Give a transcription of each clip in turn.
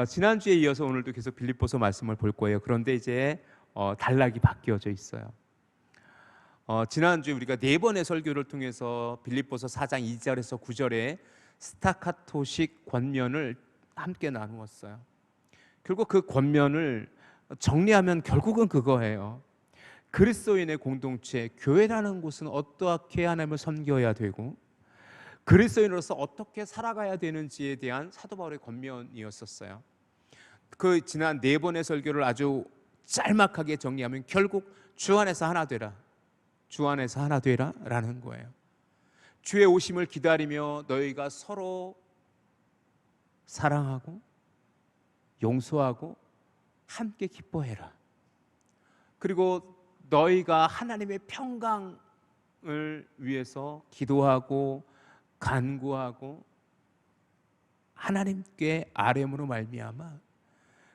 지난주에 이어서 오늘도 계속 빌립보서 말씀을 볼 거예요. 그런데 이제 단락이 바뀌어져 있어요. 지난주에 우리가 네 번의 설교를 통해서 빌립보서 4장 2절에서 9절에 스타카토식 권면을 함께 나누었어요. 결국 그 권면을 정리하면 결국은 그거예요. 그리스도인의 공동체, 교회라는 곳은 어떻게 하나님을 섬겨야 되고 그리스도인으로서 어떻게 살아가야 되는지에 대한 사도 바울의 권면이었었어요. 그 지난 네 번의 설교를 아주 짤막하게 정리하면 결국 주 안에서 하나 되라, 주 안에서 하나 되라 라는 거예요. 주의 오심을 기다리며 너희가 서로 사랑하고 용서하고 함께 기뻐해라. 그리고 너희가 하나님의 평강을 위해서 기도하고 간구하고 하나님께 아뢰므로 말미암아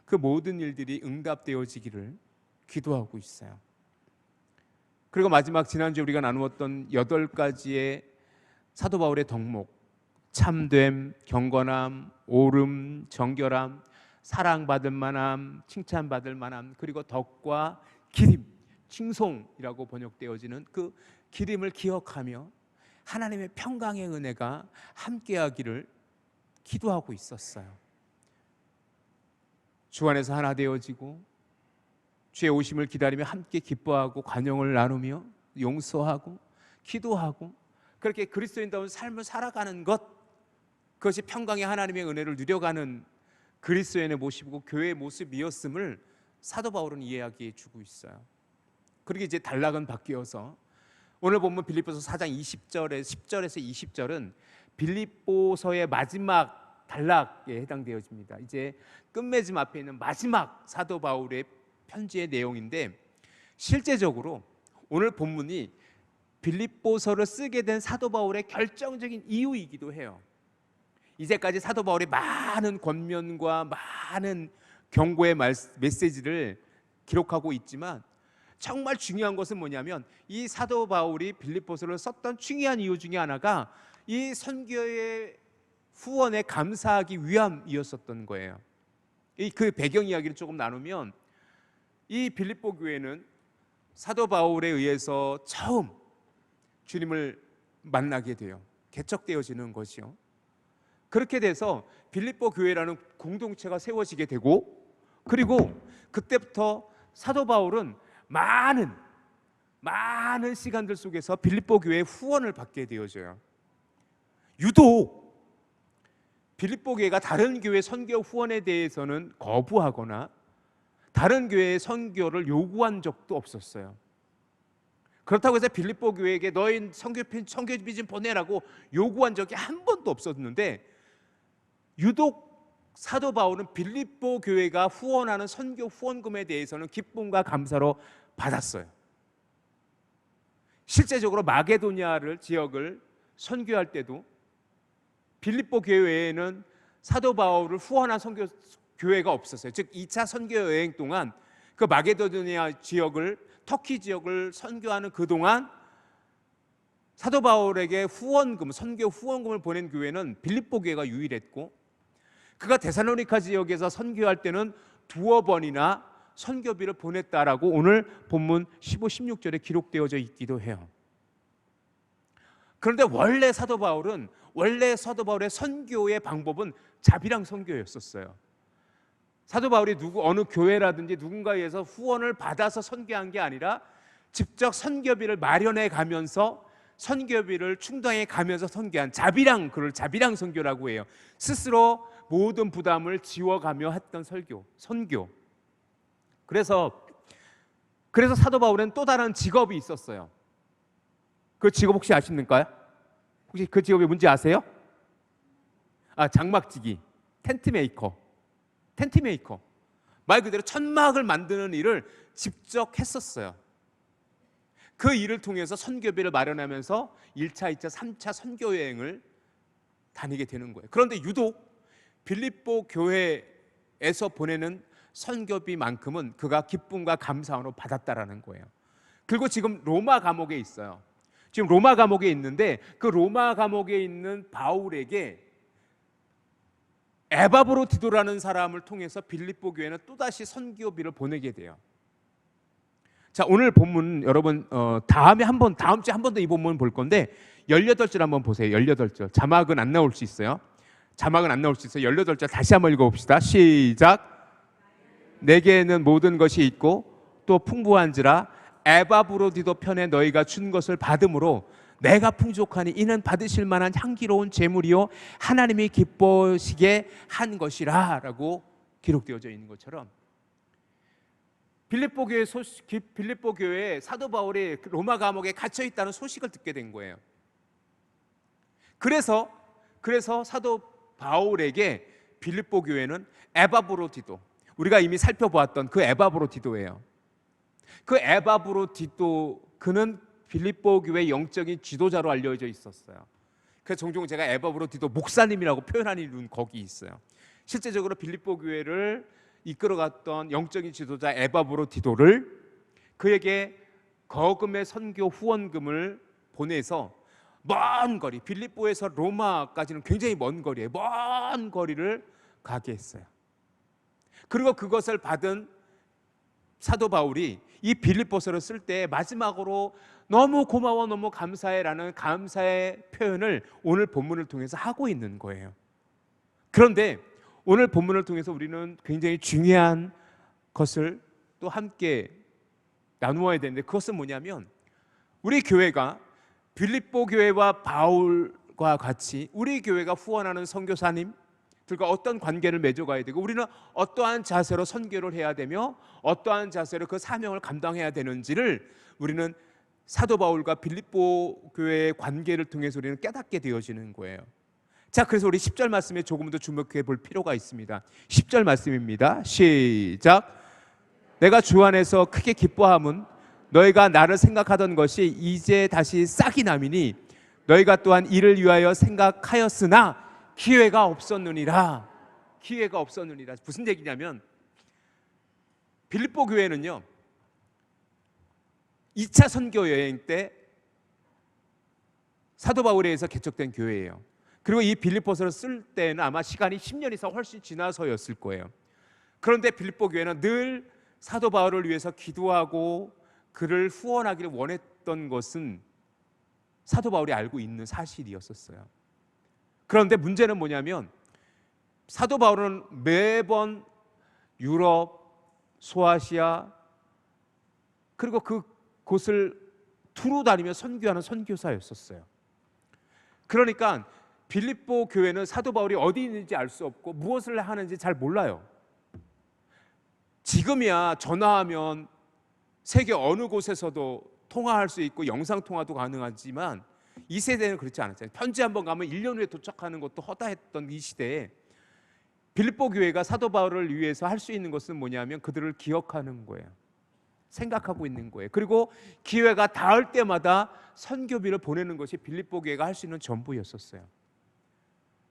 그 모든 일들이 응답되어지기를 기도하고 있어요. 그리고 마지막 지난주에 우리가 나누었던 8가지의 사도 바울의 덕목, 참됨, 경건함, 옳음, 정결함, 사랑받을 만함, 칭찬받을 만함, 그리고 덕과 기림, 칭송이라고 번역되어지는 그 기림을 기억하며 하나님의 평강의 은혜가 함께하기를 기도하고 있었어요. 주 안에서 하나 되어지고 주의 오심을 기다리며 함께 기뻐하고 관용을 나누며 용서하고 기도하고 그렇게 그리스도인다운 삶을 살아가는 것, 그것이 평강의 하나님의 은혜를 누려가는 그리스도인의 모습이고 교회의 모습이었음을 사도 바울은 이야기해 주고 있어요. 그리고 이제 단락은 바뀌어서 오늘 보면 빌립보서 4장 20절에 10절에서 20절은 빌립보서의 마지막 단락에 해당되어집니다. 이제 끝맺음 앞에 있는 마지막 사도 바울의 편지의 내용인데, 실제적으로 오늘 본문이 빌립보서를 쓰게 된 사도 바울의 결정적인 이유이기도 해요. 이제까지 사도 바울이 많은 권면과 많은 경고의 메시지를 기록하고 있지만 정말 중요한 것은 뭐냐면 이 사도 바울이 빌립보서를 썼던 중요한 이유 중에 하나가 이 선교의 후원에 감사하기 위함이었었던 거예요. 그 배경 이야기를 조금 나누면 이 빌립보 교회는 사도 바울에 의해서 처음 주님을 만나게 돼요. 개척되어지는 것이요. 그렇게 돼서 빌립보 교회라는 공동체가 세워지게 되고, 그리고 그때부터 사도 바울은 많은 시간들 속에서 빌립보 교회의 후원을 받게 되어져요. 유독 빌립보 교회가 다른 교회 선교 후원에 대해서는 거부하거나 다른 교회의 선교를 요구한 적도 없었어요. 그렇다고 해서 빌립보 교회에게 너희 선교비 좀 보내라고 요구한 적이 한 번도 없었는데, 유독 사도 바울은 빌립보 교회가 후원하는 선교 후원금에 대해서는 기쁨과 감사로 받았어요. 실제적으로 마게도니아를 지역을 선교할 때도 빌립보 교회에는 사도 바울을 후원한 선교 교회가 없었어요. 즉 2차 선교 여행 동안 그 마게도니아 지역을, 터키 지역을 선교하는 그동안 사도 바울에게 후원금, 선교 후원금을 보낸 교회는 빌립보 교회가 유일했고, 그가 데살로니가 지역에서 선교할 때는 두어 번이나 선교비를 보냈다라고 오늘 본문 15, 16절에 기록되어져 있기도 해요. 그런데 원래 사도 바울의 선교의 방법은 자비랑 선교였었어요. 사도 바울이 어느 교회라든지 누군가에 의해서 후원을 받아서 선교한 게 아니라 직접 선교비를 마련해 가면서 선교비를 충당해 가면서 선교한 그걸 자비랑 선교라고 해요. 스스로 모든 부담을 지워가며 했던 선교. 그래서 사도 바울은 또 다른 직업이 있었어요. 그 직업 혹시 아십니까? 혹시 그 직업이 뭔지 아세요? 장막지기, 텐트 메이커. 말 그대로 천막을 만드는 일을 직접 했었어요. 그 일을 통해서 선교비를 마련하면서 1차, 2차, 3차 선교 여행을 다니게 되는 거예요. 그런데 유독 빌립보 교회에서 보내는 선교비만큼은 그가 기쁨과 감사로 받았다라는 거예요. 그리고 지금 로마 감옥에 있어요. 지금 로마 감옥에 있는데 그 로마 감옥에 있는 바울에게 에바브로디도라는 사람을 통해서 빌립보 교회는 또다시 선교비를 보내게 돼요. 자, 오늘 본문 여러분 다음 주에 한 번 더 이 본문 볼 건데 18절 한번 보세요. 18절. 자막은 안 나올 수 있어요. 18절 다시 한번 읽어봅시다. 시작. 내게는 모든 것이 있고 또 풍부한지라 에바브로디도 편에 너희가 준 것을 받음으로 내가 풍족하니 이는 받으실 만한 향기로운 제물이요 하나님이 기뻐하시게 한 것이라 라고 기록되어져 있는 것처럼 빌립보 교회에 사도 바울이 로마 감옥에 갇혀 있다는 소식을 듣게 된 거예요. 그래서 사도 바울에게 빌립보 교회는 에바브로디도, 우리가 이미 살펴보았던 그 에바브로디도예요. 그 에바브로디도, 그는 빌립보 교회 영적인 지도자로 알려져 있었어요. 그래서 종종 제가 에바브로디도 목사님이라고 표현하는 이유는 거기 있어요. 실제적으로 빌립보 교회를 이끌어갔던 영적인 지도자 에바브로디도를 그에게 거금의 선교 후원금을 보내서 먼 거리, 빌립보에서 로마까지는 굉장히 먼 거리에 먼 거리를 가게 했어요. 그리고 그것을 받은 사도 바울이 이 빌립보서를 쓸 때 마지막으로 너무 고마워, 너무 감사해라는 감사의 표현을 오늘 본문을 통해서 하고 있는 거예요. 그런데 오늘 본문을 통해서 우리는 굉장히 중요한 것을 또 함께 나누어야 되는데, 그것은 뭐냐면 우리 교회가 빌립보 교회와 바울과 같이 우리 교회가 후원하는 선교사님들과 어떤 관계를 맺어가야 되고, 우리는 어떠한 자세로 선교를 해야 되며 어떠한 자세로 그 사명을 감당해야 되는지를 우리는 사도 바울과 빌립보 교회의 관계를 통해서 우리는 깨닫게 되어지는 거예요. 자, 그래서 우리 10절 말씀에 조금 더 주목해 볼 필요가 있습니다. 10절 말씀입니다. 시작. 내가 주 안에서 크게 기뻐함은 너희가 나를 생각하던 것이 이제 다시 싹이 남이니 너희가 또한 이를 위하여 생각하였으나 기회가 없었느니라. 기회가 없었느니라. 무슨 얘기냐면 빌립보 교회는요 2차 선교 여행 때 사도 바울에 의해서 개척된 교회예요. 그리고 이 빌립보서를 쓸 때는 아마 시간이 10년 이상 훨씬 지나서였을 거예요. 그런데 빌립보 교회는 늘 사도 바울을 위해서 기도하고 그를 후원하기를 원했던 것은 사도 바울이 알고 있는 사실이었었어요. 그런데 문제는 뭐냐면 사도 바울은 매번 유럽, 소아시아 그리고 그곳을 두루 다니며 선교하는 선교사였었어요. 그러니까 빌립보 교회는 사도 바울이 어디 있는지 알 수 없고 무엇을 하는지 잘 몰라요. 지금이야 전화하면 세계 어느 곳에서도 통화할 수 있고 영상통화도 가능하지만 이 세대는 그렇지 않았잖아요. 편지 한번 가면 1년 후에 도착하는 것도 허다했던 이 시대에 빌립보 교회가 사도 바울을 위해서 할 수 있는 것은 뭐냐면 그들을 기억하는 거예요. 생각하고 있는 거예요. 그리고 기회가 닿을 때마다 선교비를 보내는 것이 빌립보 교회가 할 수 있는 전부였었어요.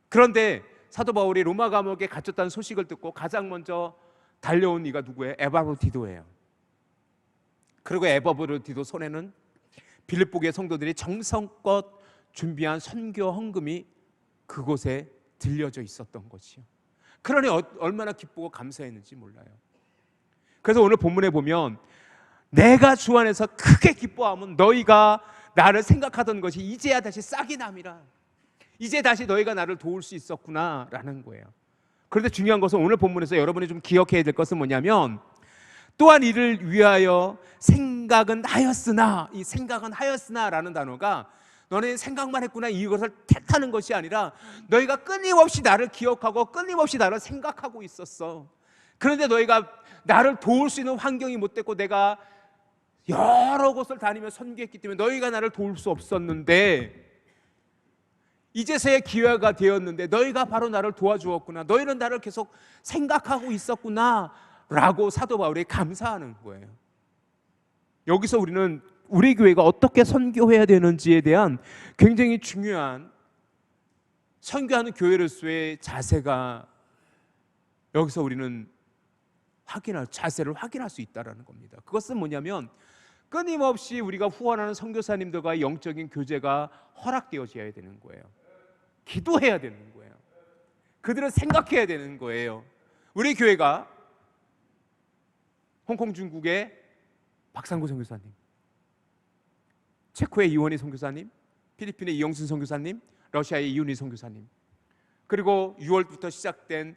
그런데 사도 바울이 로마 감옥에 갇혔다는 소식을 듣고 가장 먼저 달려온 이가 누구예요? 에바브로디도예요. 그리고 에바브로디도 손에는 빌립보 교회 성도들이 정성껏 준비한 선교 헌금이 그곳에 들려져 있었던 것이요. 그러니 얼마나 기쁘고 감사했는지 몰라요. 그래서 오늘 본문에 보면 내가 주 안에서 크게 기뻐하면 너희가 나를 생각하던 것이 이제야 다시 싹이 남이라. 이제 다시 너희가 나를 도울 수 있었구나 라는 거예요. 그런데 중요한 것은 오늘 본문에서 여러분이 좀 기억해야 될 것은 뭐냐면 또한 이를 위하여 생각은 하였으나, 이 생각은 하였으나 라는 단어가 너네 생각만 했구나 이것을 탓하는 것이 아니라 너희가 끊임없이 나를 기억하고 끊임없이 나를 생각하고 있었어. 그런데 너희가 나를 도울 수 있는 환경이 못 됐고 내가 여러 곳을 다니며 선교했기 때문에 너희가 나를 도울 수 없었는데 이제서야 기회가 되었는데 너희가 바로 나를 도와주었구나. 너희는 나를 계속 생각하고 있었구나 라고 사도 바울이 감사하는 거예요. 여기서 우리는 우리 교회가 어떻게 선교해야 되는지에 대한 굉장히 중요한 선교하는 교회로서의 자세가 여기서 우리는 자세를 확인할 수 있다는 겁니다. 그것은 뭐냐면 끊임없이 우리가 후원하는 선교사님들과의 영적인 교제가 허락되어져야 되는 거예요. 기도해야 되는 거예요. 그들은 생각해야 되는 거예요. 우리 교회가 홍콩 중국의 박상구 선교사님, 체코의 이원희 선교사님, 필리핀의 이영순 선교사님, 러시아의 이윤희 선교사님, 그리고 6월부터 시작된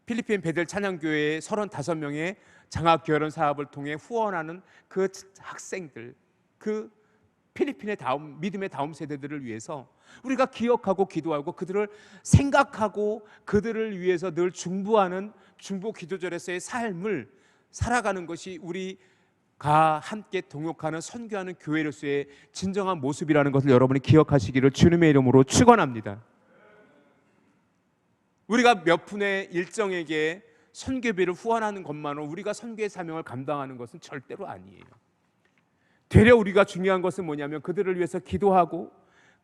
필리핀 베델 찬양교회의 35명의 장학 결혼 사업을 통해 후원하는 그 학생들, 그 필리핀의 다음 믿음의 다음 세대들을 위해서 우리가 기억하고 기도하고 그들을 생각하고 그들을 위해서 늘 중보하는 중보 기도절에서의 삶을 살아가는 것이 우리가 함께 동역하는 선교하는 교회로서의 진정한 모습이라는 것을 여러분이 기억하시기를 주님의 이름으로 축원합니다. 우리가 몇 푼의 일정에게 선교비를 후원하는 것만으로 우리가 선교의 사명을 감당하는 것은 절대로 아니에요. 되려 우리가 중요한 것은 뭐냐면 그들을 위해서 기도하고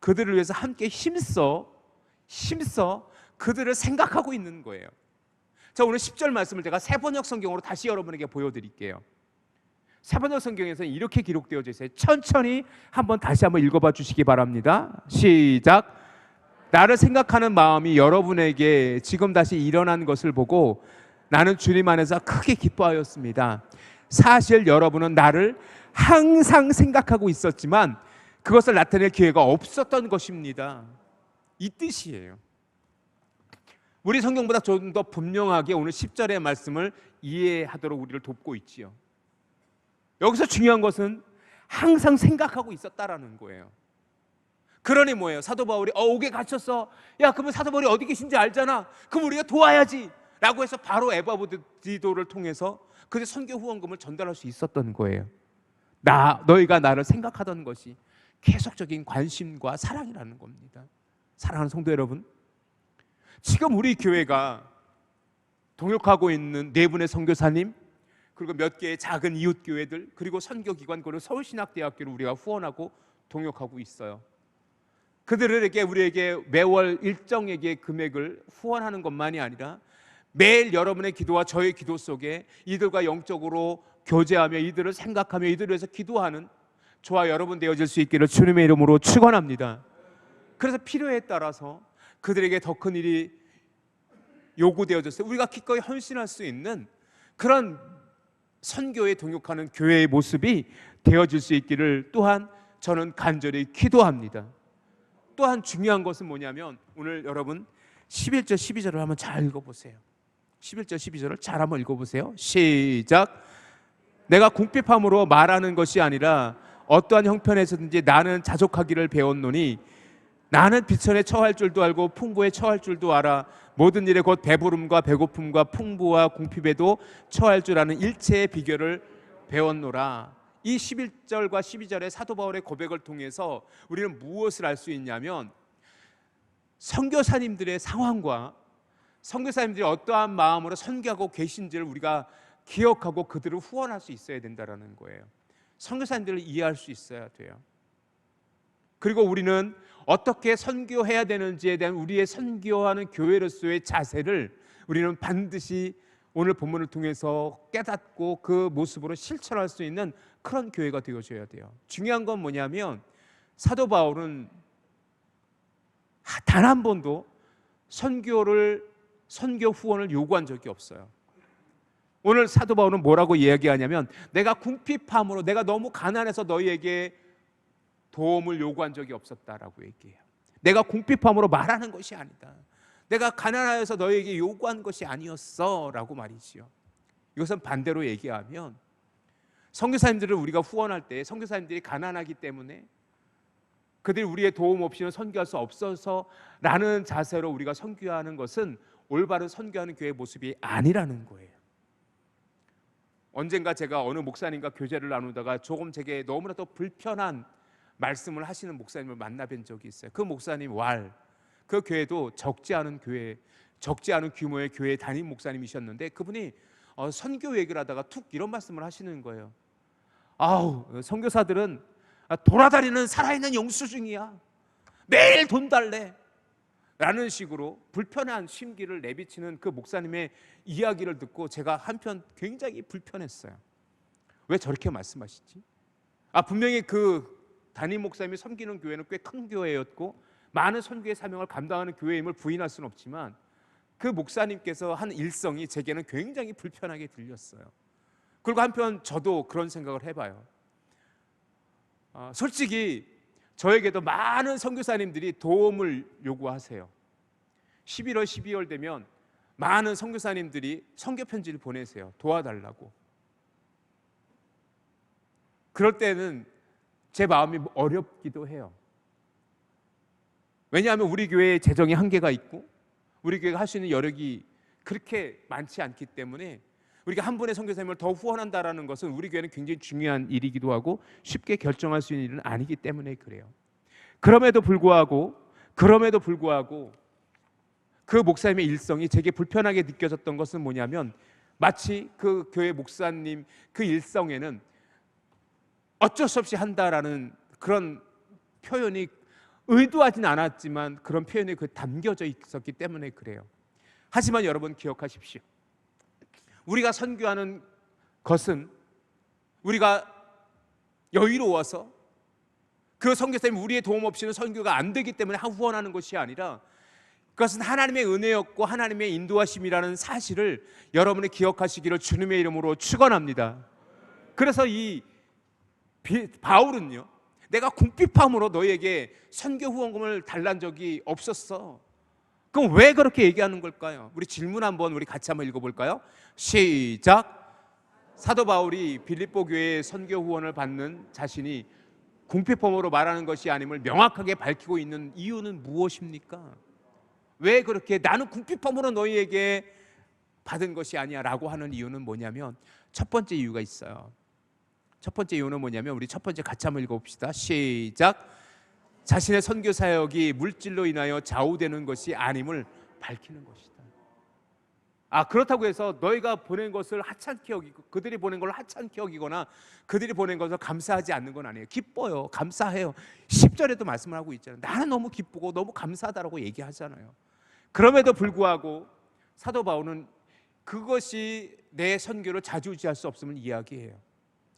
그들을 위해서 함께 힘써 그들을 생각하고 있는 거예요. 자, 오늘 10절 말씀을 제가 세번역 성경으로 다시 여러분에게 보여드릴게요. 세번역 성경에서는 이렇게 기록되어져 있어요. 천천히 다시 한번 읽어봐 주시기 바랍니다. 시작. 나를 생각하는 마음이 여러분에게 지금 다시 일어난 것을 보고 나는 주님 안에서 크게 기뻐하였습니다. 사실 여러분은 나를 항상 생각하고 있었지만 그것을 나타낼 기회가 없었던 것입니다. 이 뜻이에요. 우리 성경보다 좀 더 분명하게 오늘 10절의 말씀을 이해하도록 우리를 돕고 있지요. 여기서 중요한 것은 항상 생각하고 있었다라는 거예요. 그러니 뭐예요? 사도 바울이 옥에 갇혔어. 야, 그러면 사도 바울이 어디 계신지 알잖아. 그럼 우리가 도와야지 라고 해서 바로 에바브디도를 통해서 그의 선교 후원금을 전달할 수 있었던 거예요. 너희가 나를 생각하던 것이 계속적인 관심과 사랑이라는 겁니다. 사랑하는 성도 여러분, 지금 우리 교회가 동역하고 있는 4분의 선교사님, 그리고 몇 개의 작은 이웃 교회들, 그리고 선교기관, 그리고 서울신학대학교를 우리가 후원하고 동역하고 있어요. 그들에게 우리에게 매월 일정액의 금액을 후원하는 것만이 아니라 매일 여러분의 기도와 저의 기도 속에 이들과 영적으로 교제하며 이들을 생각하며 이들을 위해서 기도하는 저와 여러분 되어질 수 있기를 주님의 이름으로 축원합니다. 그래서 필요에 따라서 그들에게 더 큰 일이 요구되어졌어요. 우리가 기꺼이 헌신할 수 있는 그런 선교에 동역하는 교회의 모습이 되어질 수 있기를 또한 저는 간절히 기도합니다. 또한 중요한 것은 뭐냐면 오늘 여러분 11절 12절을 한번 잘 읽어보세요. 11절 12절을 잘 한번 읽어보세요. 시작. 내가 궁핍함으로 말하는 것이 아니라 어떠한 형편에서든지 나는 자족하기를 배웠노니 나는 비천에 처할 줄도 알고 풍부에 처할 줄도 알아. 모든 일에 곧 배부름과 배고픔과 풍부와 궁핍에도 처할 줄 아는 일체의 비결을 배웠노라. 이 11절과 12절의 사도 바울의 고백을 통해서 우리는 무엇을 알 수 있냐면 선교사님들의 상황과 선교사님들이 어떠한 마음으로 선교하고 계신지를 우리가 기억하고 그들을 후원할 수 있어야 된다는 거예요. 선교사님들을 이해할 수 있어야 돼요. 그리고 우리는 어떻게 선교해야 되는지에 대한 우리의 선교하는 교회로서의 자세를 우리는 반드시 오늘 본문을 통해서 깨닫고 그 모습으로 실천할 수 있는 그런 교회가 되어줘야 돼요. 중요한 건 뭐냐면 사도 바울은 단 한 번도 선교 후원을 요구한 적이 없어요. 오늘 사도 바울은 뭐라고 이야기하냐면 내가 궁핍함으로 내가 너무 가난해서 너희에게 도움을 요구한 적이 없었다라고 얘기해요. 내가 궁핍함으로 말하는 것이 아니다. 내가 가난하여서 너희에게 요구한 것이 아니었어 라고 말이지요. 이것은 반대로 얘기하면 선교사님들을 우리가 후원할 때 선교사님들이 가난하기 때문에 그들이 우리의 도움 없이는 선교할 수 없어서 라는 자세로 우리가 선교하는 것은 올바른 선교하는 교회의 모습이 아니라는 거예요. 언젠가 제가 어느 목사님과 교제를 나누다가 조금 제게 너무나도 불편한 말씀을 하시는 목사님을 만나뵌 적이 있어요. 그 목사님 그 교회도 적지 않은 규모의 교회 담임 목사님이셨는데 그분이 선교 얘기를 하다가 툭 이런 말씀을 하시는 거예요. 선교사들은 돌아다니는 살아있는 영수증이야. 매일 돈 달래 라는 식으로 불편한 심기를 내비치는 그 목사님의 이야기를 듣고 제가 한편 굉장히 불편했어요. 왜 저렇게 말씀하시지? 분명히 그 담임 목사님이 섬기는 교회는 꽤 큰 교회였고 많은 선교의 사명을 감당하는 교회임을 부인할 수는 없지만 그 목사님께서 한 일성이 제게는 굉장히 불편하게 들렸어요. 그리고 한편 저도 그런 생각을 해봐요. 솔직히 저에게도 많은 선교사님들이 도움을 요구하세요. 11월, 12월 되면 많은 선교사님들이 선교 편지를 보내세요. 도와달라고. 그럴 때는 제 마음이 어렵기도 해요. 왜냐하면 우리 교회의 재정이 한계가 있고 우리 교회가 할 수 있는 여력이 그렇게 많지 않기 때문에 우리가 한 분의 선교사님을 더 후원한다라는 것은 우리 교회는 굉장히 중요한 일이기도 하고 쉽게 결정할 수 있는 일은 아니기 때문에 그래요. 그럼에도 불구하고 그 목사님의 일성이 제게 불편하게 느껴졌던 것은 뭐냐면 마치 그 교회 목사님 그 일성에는 어쩔 수 없이 한다라는 그런 표현이 의도하진 않았지만 그런 표현이 담겨져 있었기 때문에 그래요. 하지만 여러분 기억하십시오. 우리가 선교하는 것은 우리가 여유로워서 그 선교사님 우리의 도움 없이는 선교가 안 되기 때문에 후원하는 것이 아니라 그것은 하나님의 은혜였고 하나님의 인도하심이라는 사실을 여러분이 기억하시기를 주님의 이름으로 축원합니다. 그래서 이 바울은요, 내가 궁핍함으로 너에게 선교 후원금을 달란 적이 없었어. 그럼 왜 그렇게 얘기하는 걸까요? 우리 질문 한번 우리 같이 한번 읽어볼까요? 시작. 사도 바울이 빌립보 교회의 선교 후원을 받는 자신이 궁핍함으로 말하는 것이 아님을 명확하게 밝히고 있는 이유는 무엇입니까? 왜 그렇게 나는 궁핍함으로 너희에게 받은 것이 아니야 라고 하는 이유는 뭐냐면 첫 번째 이유가 있어요. 첫 번째 이유는 뭐냐면 우리 첫 번째 같이 한번 읽어봅시다. 시작. 자신의 선교 사역이 물질로 인하여 좌우되는 것이 아님을 밝히는 것이다. 그렇다고 해서 너희가 보낸 것을 하찮게 여기고 그들이 보낸 걸 하찮게 여기거나 그들이 보낸 것을 감사하지 않는 건 아니에요. 기뻐요. 감사해요. 10절에도 말씀을 하고 있잖아요. 나는 너무 기쁘고 너무 감사하다라고 얘기하잖아요. 그럼에도 불구하고 사도 바울은 그것이 내 선교를 좌지우지할 수 없음을 이야기해요.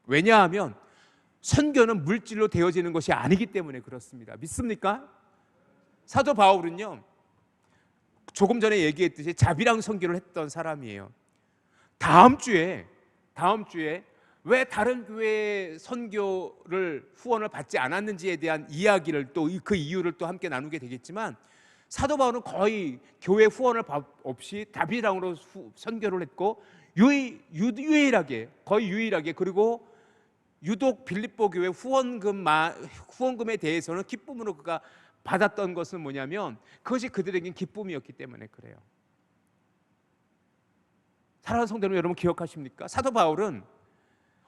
왜냐하면 선교는 물질로 되어지는 것이 아니기 때문에 그렇습니다. 믿습니까? 사도 바울은요, 조금 전에 얘기했듯이 자비랑 선교를 했던 사람이에요. 다음 주에 왜 다른 교회의 선교를 후원을 받지 않았는지에 대한 이야기를 또 그 이유를 또 함께 나누게 되겠지만 사도 바울은 거의 교회 후원을 없이 자비랑으로 선교를 했고 거의 유일하게 그리고 유독 빌립보 교회 후원금에 대해서는 기쁨으로 그가 받았던 것은 뭐냐면 그것이 그들에겐 기쁨이었기 때문에 그래요. 사랑하는 성도 여러분 기억하십니까? 사도 바울은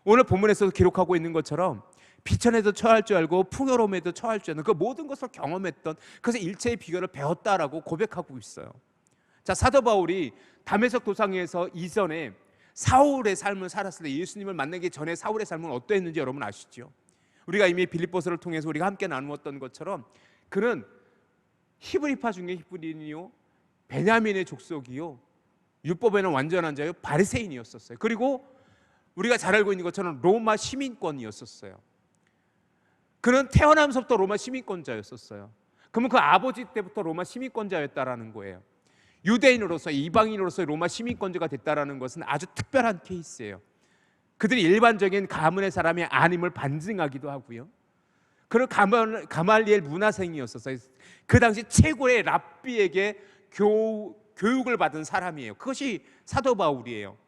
오늘 본문에서도 기록하고 있는 것처럼 비천에도 처할 줄 알고 풍요로움에도 처할 줄 아는 그 모든 것을 경험했던 그래서 일체의 비결을 배웠다라고 고백하고 있어요. 자, 사도 바울이 다메섹 도상에서 이전에 사울의 삶을 살았을 때 예수님을 만나기 전에 사울의 삶은 어떠했는지 여러분 아시죠? 우리가 이미 빌립보서를 통해서 우리가 함께 나누었던 것처럼 그는 히브리파 중에 히브리인이요 베냐민의 족속이요 율법에는 완전한 자요 바리새인이었었어요. 그리고 우리가 잘 알고 있는 것처럼 로마 시민권이었었어요. 그는 태어나면서부터 로마 시민권자였었어요. 그러면 그 아버지 때부터 로마 시민권자였다라는 거예요. 유대인으로서 이방인으로서 로마 시민권자가 됐다라는 것은 아주 특별한 케이스예요. 그들이 일반적인 가문의 사람이 아님을 반증하기도 하고요. 그런 가말리엘 문화생이었었어요. 그 당시 최고의 랍비에게 교육을 받은 사람이에요. 그것이 사도 바울이에요.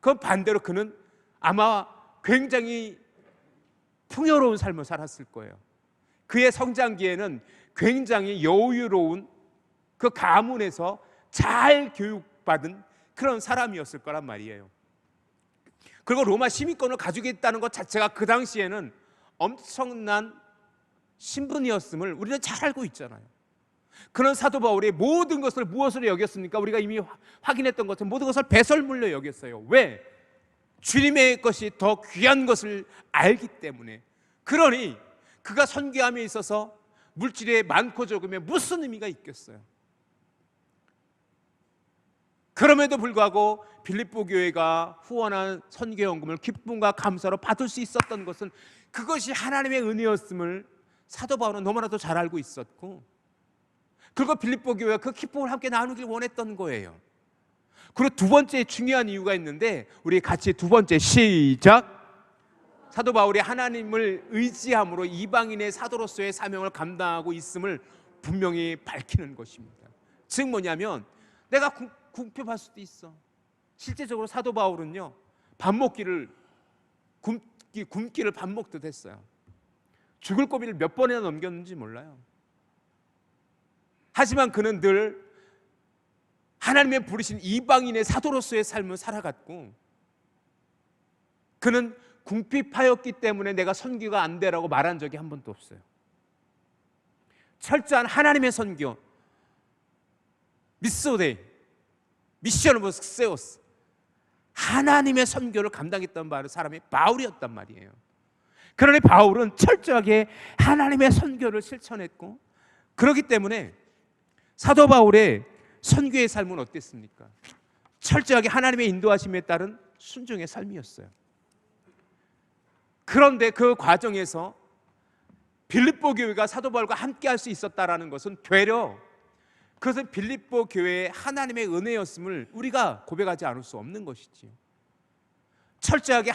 그 반대로 그는 아마 굉장히 풍요로운 삶을 살았을 거예요. 그의 성장기에는 굉장히 여유로운 그 가문에서 잘 교육받은 그런 사람이었을 거란 말이에요. 그리고 로마 시민권을 가지고 있다는 것 자체가 그 당시에는 엄청난 신분이었음을 우리는 잘 알고 있잖아요. 그런 사도 바울이 모든 것을 무엇으로 여겼습니까? 우리가 이미 확인했던 것처럼 모든 것을 배설물로 여겼어요. 왜? 주님의 것이 더 귀한 것을 알기 때문에. 그러니 그가 선교함에 있어서 물질이 많고 적음에 무슨 의미가 있겠어요? 그럼에도 불구하고 빌립보 교회가 후원한 선교연금을 기쁨과 감사로 받을 수 있었던 것은 그것이 하나님의 은혜였음을 사도 바울은 너무나도 잘 알고 있었고 그리고 빌립보 교회가 그 기쁨을 함께 나누길 원했던 거예요. 그리고 두 번째 중요한 이유가 있는데, 우리 같이 두 번째 시작. 사도 바울이 하나님을 의지함으로 이방인의 사도로서의 사명을 감당하고 있음을 분명히 밝히는 것입니다. 즉 뭐냐면, 내가 궁핍할 수도 있어. 실제적으로 사도 바울은요, 밥 먹기를 굶기를 밥 먹듯 했어요. 죽을 고비를 몇 번이나 넘겼는지 몰라요. 하지만 그는 늘 하나님의 부르신 이방인의 사도로서의 삶을 살아갔고, 그는 궁핍하였기 때문에 내가 선교가 안 되라고 말한 적이 한 번도 없어요. 철저한 하나님의 선교, 미소데이, 미션 오브 스세오스, 하나님의 선교를 감당했던 사람이 바울이었단 말이에요. 그러니 바울은 철저하게 하나님의 선교를 실천했고, 그렇기 때문에 사도 바울의 선교의 삶은 어땠습니까? 철저하게 하나님의 인도하심에 따른 순종의 삶이었어요. 그런데 그 과정에서 빌립보 교회가 사도 바울과 함께 할 수 있었다라는 것은 되려 그것은 빌립보 교회의 하나님의 은혜였음을 우리가 고백하지 않을 수 없는 것이지요. 철저하게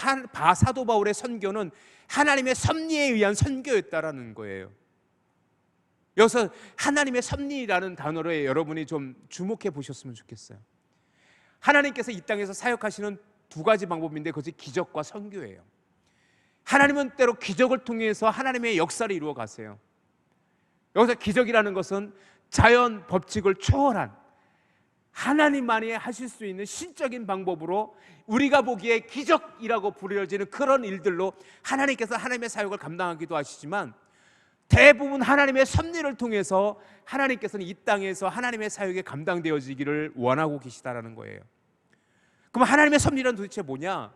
사도 바울의 선교는 하나님의 섭리에 의한 선교였다라는 거예요. 여기서 하나님의 섭리라는 단어를 여러분이 좀 주목해 보셨으면 좋겠어요. 하나님께서 이 땅에서 사역하시는 두 가지 방법인데, 그것이 기적과 선교예요. 하나님은 때로 기적을 통해서 하나님의 역사를 이루어 가세요. 여기서 기적이라는 것은 자연 법칙을 초월한 하나님만이 하실 수 있는 신적인 방법으로 우리가 보기에 기적이라고 부르어지는 그런 일들로 하나님께서 하나님의 사역을 감당하기도 하시지만, 대부분 하나님의 섭리를 통해서 하나님께서는 이 땅에서 하나님의 사역에 감당되어지기를 원하고 계시다라는 거예요. 그럼 하나님의 섭리란 도대체 뭐냐?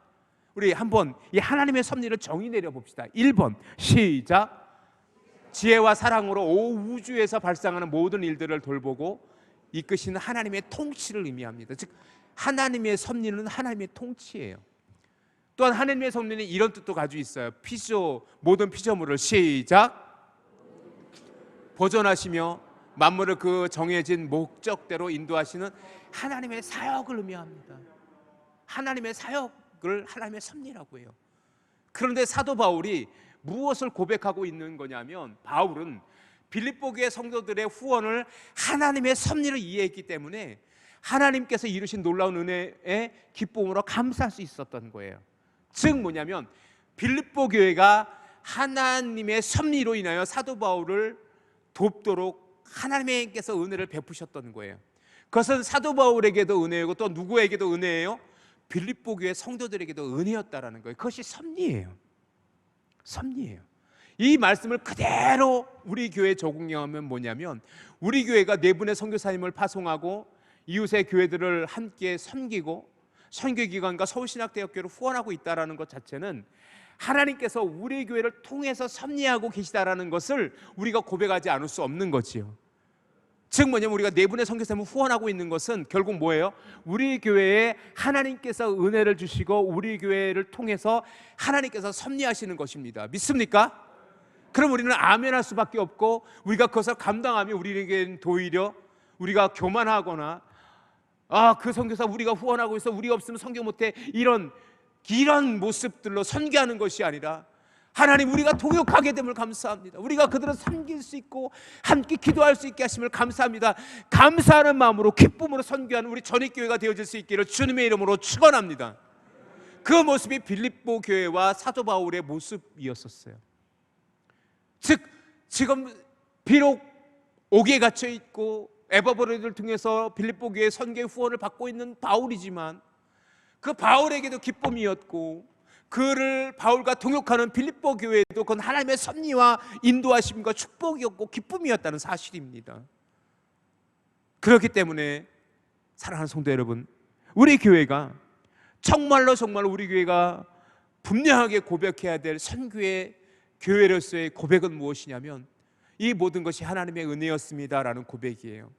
우리 한번 이 하나님의 섭리를 정의 내려 봅시다. 1번 시작. 지혜와 사랑으로 온 우주에서 발생하는 모든 일들을 돌보고 이끄시는 하나님의 통치를 의미합니다. 즉 하나님의 섭리는 하나님의 통치예요. 또한 하나님의 섭리는 이런 뜻도 가지고 있어요. 모든 피조물을 시작. 보존하시며 만물을 그 정해진 목적대로 인도하시는 하나님의 사역을 의미합니다. 하나님의 사역을 하나님의 섭리라고 해요. 그런데 사도 바울이 무엇을 고백하고 있는 거냐면, 바울은 빌립보 교회 성도들의 후원을 하나님의 섭리를 이해했기 때문에 하나님께서 이루신 놀라운 은혜의 기쁨으로 감사할 수 있었던 거예요. 즉 뭐냐면, 빌립보 교회가 하나님의 섭리로 인하여 사도 바울을 돕도록 하나님께서 은혜를 베푸셨던 거예요. 그것은 사도 바울에게도 은혜이고 또 누구에게도 은혜예요? 빌립보 교회 성도들에게도 은혜였다라는 거예요. 그것이 섭리예요. 섭리예요. 이 말씀을 그대로 우리 교회에 적용하면 뭐냐면, 우리 교회가 네 분의 선교사님을 파송하고 이웃의 교회들을 함께 섬기고 선교기관과 서울신학대학교를 후원하고 있다는 것 자체는 하나님께서 우리 교회를 통해서 섭리하고 계시다라는 것을 우리가 고백하지 않을 수 없는 거지요. 즉 뭐냐면, 우리가 네 분의 선교사님을 후원하고 있는 것은 결국 뭐예요? 우리 교회에 하나님께서 은혜를 주시고 우리 교회를 통해서 하나님께서 섭리하시는 것입니다. 믿습니까? 그럼 우리는 아멘할 수밖에 없고, 우리가 그것을 감당하면 우리에게는 도리어 우리가 교만하거나 그 선교사 우리가 후원하고 있어, 우리가 없으면 선교 못해, 이런 모습들로 선교하는 것이 아니라, 하나님 우리가 동역하게 됨을 감사합니다. 우리가 그들을 섬길 수 있고 함께 기도할 수 있게 하심을 감사합니다. 감사하는 마음으로 기쁨으로 선교하는 우리 전익교회가 되어질 수 있기를 주님의 이름으로 축원합니다. 그 모습이 빌립보 교회와 사도 바울의 모습이었었어요. 즉 지금 비록 옥에 갇혀 있고 에바브로를 통해서 빌립보 교회의 선교의 후원을 받고 있는 바울이지만, 그 바울에게도 기쁨이었고, 그를 바울과 동역하는 빌립보 교회도 그건 하나님의 섭리와 인도하심과 축복이었고 기쁨이었다는 사실입니다. 그렇기 때문에 사랑하는 성도 여러분, 우리 교회가 정말로 우리 교회가 분명하게 고백해야 될 선교의 교회로서의 고백은 무엇이냐면, 이 모든 것이 하나님의 은혜였습니다라는 고백이에요.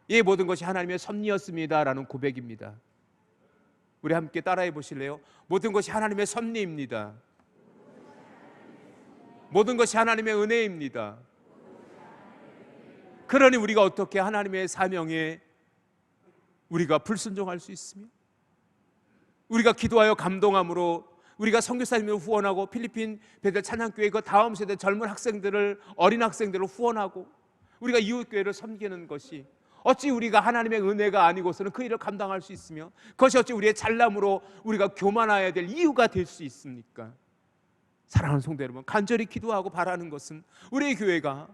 이 모든 것이 하나님의 섭리였습니다라는 고백입니다. 우리 함께 따라해 보실래요? 모든 것이 하나님의 섭리입니다. 모든 것이 하나님의 은혜입니다. 그러니 우리가 어떻게 하나님의 사명에 우리가 불순종할 수 있으며, 우리가 기도하여 감동함으로 우리가 선교사님을 후원하고 필리핀 베들 찬양교회 그 다음 세대 젊은 학생들을, 어린 학생들을 후원하고 우리가 이웃교회를 섬기는 것이 어찌 우리가 하나님의 은혜가 아니고서는 그 일을 감당할 수 있으며, 그것이 어찌 우리의 잘남으로 우리가 교만해야 될 이유가 될 수 있습니까? 사랑하는 성도 여러분, 간절히 기도하고 바라는 것은 우리의 교회가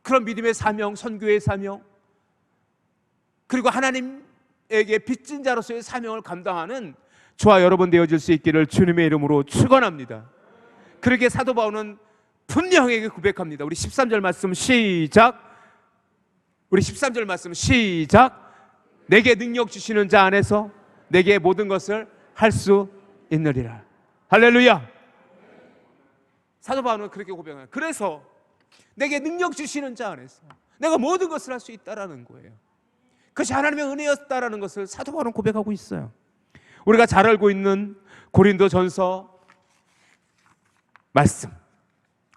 그런 믿음의 사명, 선교의 사명, 그리고 하나님에게 빚진 자로서의 사명을 감당하는 저와 여러분 되어질 수 있기를 주님의 이름으로 축원합니다. 그렇게 사도 바울은 분명하게 고백합니다. 우리 13절 말씀 시작. 우리 13절 말씀 시작. 내게 능력 주시는 자 안에서 내게 모든 것을 할 수 있느니라. 할렐루야. 사도 바울은 그렇게 고백합니다. 그래서 내게 능력 주시는 자 안에서 내가 모든 것을 할 수 있다라는 거예요. 그것이 하나님의 은혜였다라는 것을 사도 바울은 고백하고 있어요. 우리가 잘 알고 있는 고린도전서 말씀,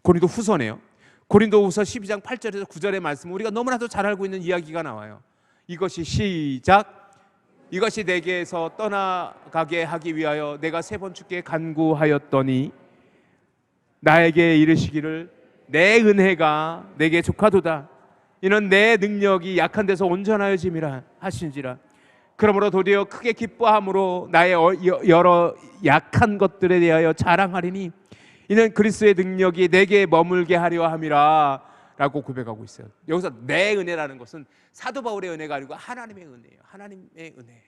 고린도 후서네요. 고린도 후서 12장 8절에서 9절의 말씀, 우리가 너무나도 잘 알고 있는 이야기가 나와요. 이것이 시작. 이것이 내게서 떠나가게 하기 위하여 내가 3번 주께 간구하였더니 나에게 이르시기를 내 은혜가 내게 족하도다. 이는 내 능력이 약한 데서 온전하여짐이라 하신지라. 그러므로 도리어 크게 기뻐함으로 나의 여러 약한 것들에 대하여 자랑하리니 이는 그리스도의 능력이 내게 머물게 하려 함이라 라고 고백하고 있어요. 여기서 내 은혜라는 것은 사도 바울의 은혜가 아니고 하나님의 은혜예요. 하나님의 은혜.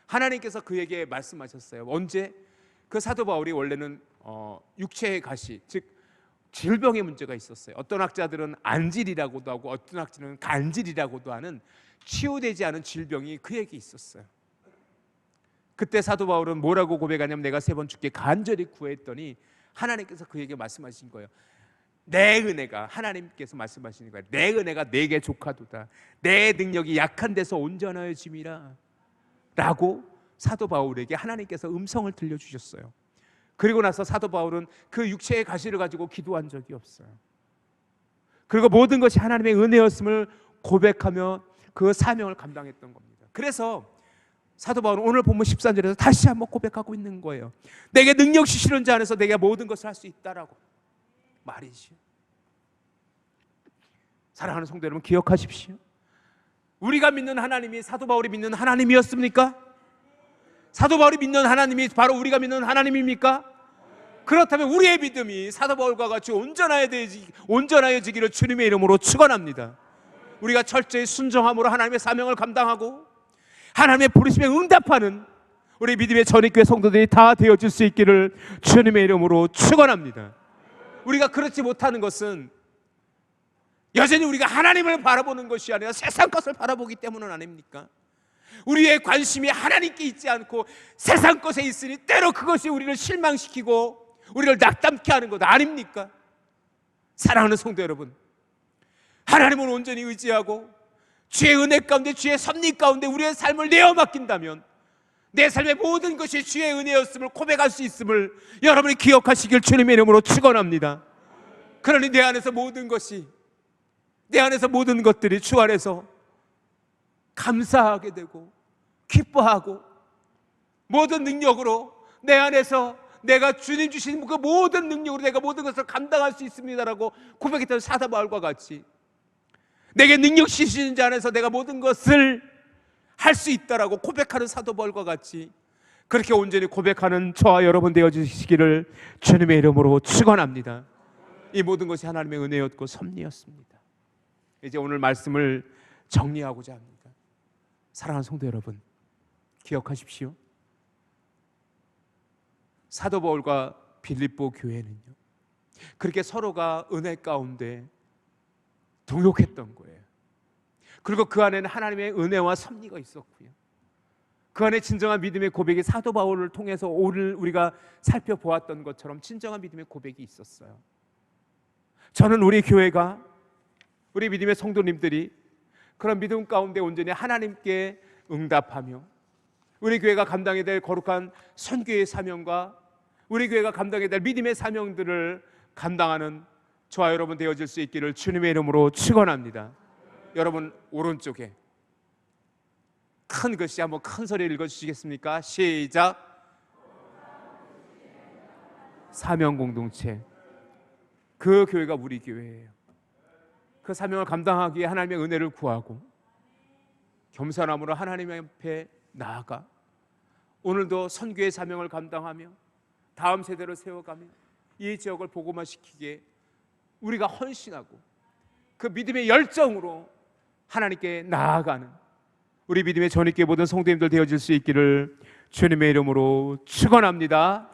하나님께서 그에게 말씀하셨어요. 언제? 그 사도 바울이 원래는 육체의 가시, 즉 질병의 문제가 있었어요. 어떤 학자들은 안질이라고도 하고 어떤 학자들은 간질이라고도 하는 치유되지 않은 질병이 그에게 있었어요. 그때 사도 바울은 뭐라고 고백하냐면 내가 3번 주께 간절히 구했더니 하나님께서 그에게 말씀하신 거예요. 내 은혜가, 하나님께서 말씀하시는 거예요. 내 은혜가 내게 족하도다. 내 능력이 약한 데서 온전하여짐이라 라고 사도 바울에게 하나님께서 음성을 들려주셨어요. 그리고 나서 사도 바울은 그 육체의 가시를 가지고 기도한 적이 없어요. 그리고 모든 것이 하나님의 은혜였음을 고백하며 그 사명을 감당했던 겁니다. 그래서 사도 바울은 오늘 본문 13절에서 다시 한번 고백하고 있는 거예요. 내게 능력 주시는 자 안에서 내가 모든 것을 할 수 있다라고 말이죠. 사랑하는 성도 여러분, 기억하십시오. 우리가 믿는 하나님이 사도 바울이 믿는 하나님이었습니까? 사도 바울이 믿는 하나님이 바로 우리가 믿는 하나님입니까? 그렇다면 우리의 믿음이 사도 바울과 같이 온전하여지기를 주님의 이름으로 축원합니다. 우리가 철저히 순종함으로 하나님의 사명을 감당하고 하나님의 부르심에 응답하는 우리 믿음의 전입교회 성도들이 다 되어질 수 있기를 주님의 이름으로 축원합니다. 우리가 그렇지 못하는 것은 여전히 우리가 하나님을 바라보는 것이 아니라 세상 것을 바라보기 때문은 아닙니까? 우리의 관심이 하나님께 있지 않고 세상 것에 있으니 때로 그것이 우리를 실망시키고 우리를 낙담케 하는 것 아닙니까? 사랑하는 성도 여러분, 하나님을 온전히 의지하고 주의 은혜 가운데, 주의 섭리 가운데 우리의 삶을 내어 맡긴다면 내 삶의 모든 것이 주의 은혜였음을 고백할 수 있음을 여러분이 기억하시길 주님의 이름으로 축원합니다. 그러니 내 안에서 모든 것이, 내 안에서 모든 것들이 주 안에서 감사하게 되고 기뻐하고 모든 능력으로 내 안에서 내가 주님 주신 그 모든 능력으로 내가 모든 것을 감당할 수 있습니다라고 고백했던 사도 바울과 같이 내게 능력 주시는 자 안에서 내가 모든 것을 할 수 있다라고 고백하는 사도 바울과 같이 그렇게 온전히 고백하는 저와 여러분 되어주시기를 주님의 이름으로 축원합니다. 이 모든 것이 하나님의 은혜였고 섭리였습니다. 이제 오늘 말씀을 정리하고자 합니다. 사랑하는 성도 여러분, 기억하십시오. 사도 바울과 빌립보 교회는요, 그렇게 서로가 은혜 가운데 동역했던 거예요. 그리고 그 안에는 하나님의 은혜와 섭리가 있었고요, 그 안에 진정한 믿음의 고백이 사도 바울을 통해서 오늘 우리가 살펴보았던 것처럼 진정한 믿음의 고백이 있었어요. 저는 우리 교회가, 우리 믿음의 성도님들이 그런 믿음 가운데 온전히 하나님께 응답하며 우리 교회가 감당해야 될 거룩한 선교의 사명과 우리 교회가 감당해야 될 믿음의 사명들을 감당하는 저와 여러분 되어질 수 있기를 주님의 이름으로 축원합니다. 여러분 오른쪽에 큰 글씨 한번 큰 소리를 읽어주시겠습니까? 시작. 사명 공동체. 그 교회가 우리 교회예요. 그 사명을 감당하기 위해 하나님의 은혜를 구하고 겸손함으로 하나님 앞에 나아가 오늘도 선교의 사명을 감당하며 다음 세대를 세워가며 이 지역을 복음화시키기에 우리가 헌신하고 그 믿음의 열정으로 하나님께 나아가는 우리 믿음의 전입계 모든 성도님들 되어질 수 있기를 주님의 이름으로 축원합니다.